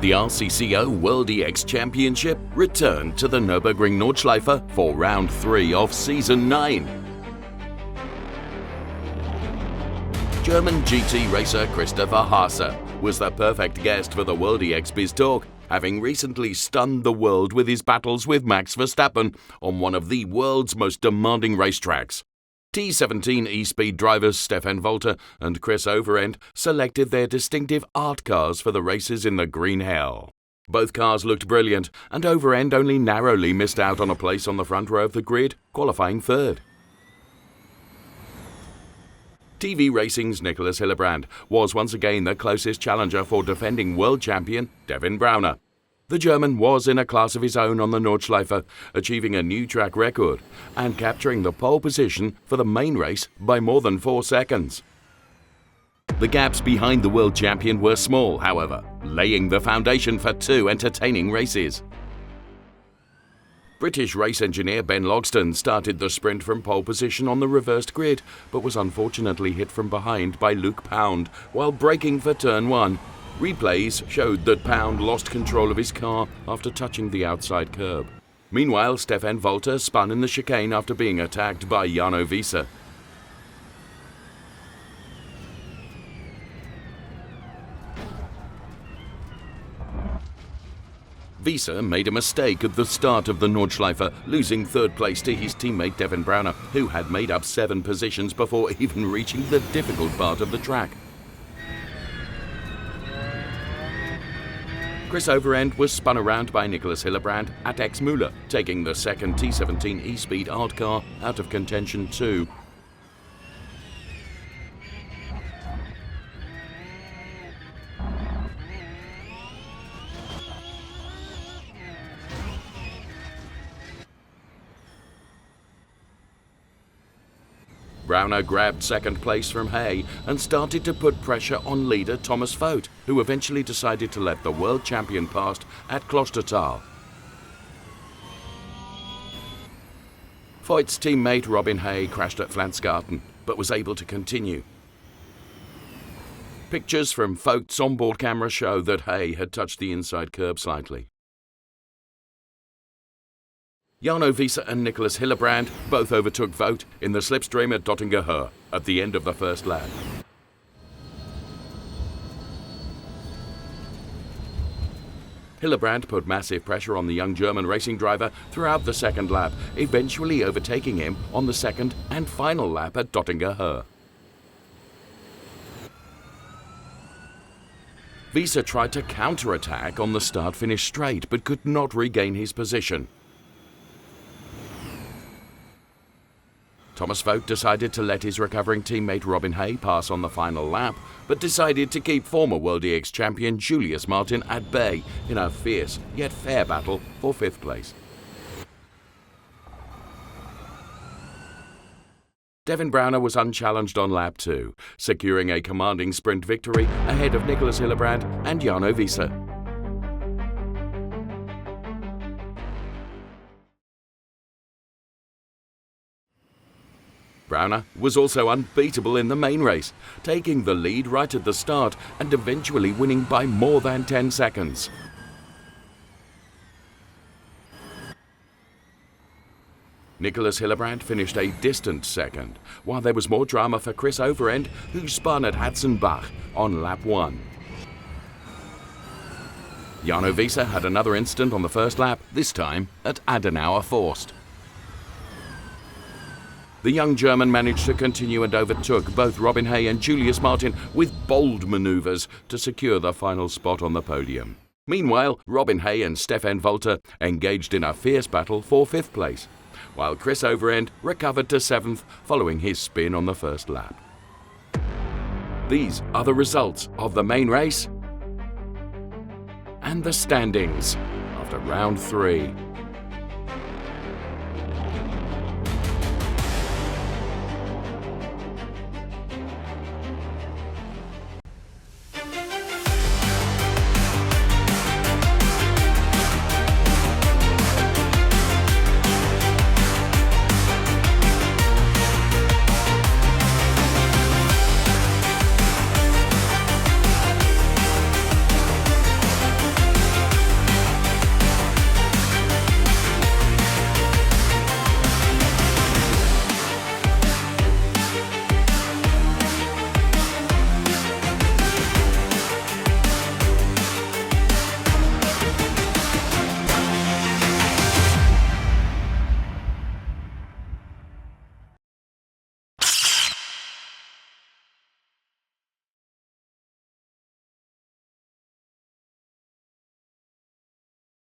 The RCCO World EX Championship returned to the Nürburgring Nordschleife for round 3 of Season 9. German GT racer Christopher Haase was the perfect guest for the World EX Biz Talk, having recently stunned the world with his battles with Max Verstappen on one of the world's most demanding racetracks. T17 E-Speed drivers Stefan Volter and Chris Overend selected their distinctive art cars for the races in the Green Hell. Both cars looked brilliant, and Overend only narrowly missed out on a place on the front row of the grid, qualifying third. TV Racing's Nicholas Hillebrand was once again the closest challenger for defending world champion Devin Braune. The German was in a class of his own on the Nordschleife, achieving a new track record and capturing the pole position for the main race by more than 4 seconds. The gaps behind the world champion were small, however, laying the foundation for 2 entertaining races. British race engineer Ben Logston started the sprint from pole position on the reversed grid, but was unfortunately hit from behind by Luke Pound while braking for turn 1. Replays showed that Pound lost control of his car after touching the outside curb. Meanwhile, Stefan Volter spun in the chicane after being attacked by Jarno Wiese. Wiese made a mistake at the start of the Nordschleife, losing third place to his teammate Devin Braune, who had made up 7 positions before even reaching the difficult part of the track. Chris Overend was spun around by Nicholas Hillebrand at Exmüller, taking the second T17 E-Speed art car out of contention too. Braune grabbed second place from Hay and started to put pressure on leader Thomas Vogt, who eventually decided to let the world champion pass at Klostertal. Vogt's teammate Robin Hay crashed at Flansgarten, but was able to continue. Pictures from Vogt's onboard camera show that Hay had touched the inside curb slightly. Jarno Wiese and Nicholas Hillebrand both overtook Vogt in the slipstream at Dottinger Höhe at the end of the first lap. Hillebrand put massive pressure on the young German racing driver throughout the second lap, eventually overtaking him on the second and final lap at Dottinger Höhe. Wiese tried to counter-attack on the start-finish straight but could not regain his position. Thomas Vogt decided to let his recovering teammate Robin Hay pass on the final lap, but decided to keep former World EX champion Julius Martin at bay in a fierce yet fair battle for 5th place. Devin Braune was unchallenged on lap 2, securing a commanding sprint victory ahead of Nicholas Hillebrand and Jarno Wiese. Braune was also unbeatable in the main race, taking the lead right at the start and eventually winning by more than 10 seconds. Nicholas Hillebrand finished a distant second, while there was more drama for Chris Overend, who spun at Hatzenbach on lap 1. Jarno Wiese had another incident on the first lap, this time at Adenauer Forst. The young German managed to continue and overtook both Robin Hay and Julius Martin with bold maneuvers to secure the final spot on the podium. Meanwhile, Robin Hay and Stefan Volter engaged in a fierce battle for 5th place, while Chris Overend recovered to 7th following his spin on the first lap. These are the results of the main race and the standings after round 3.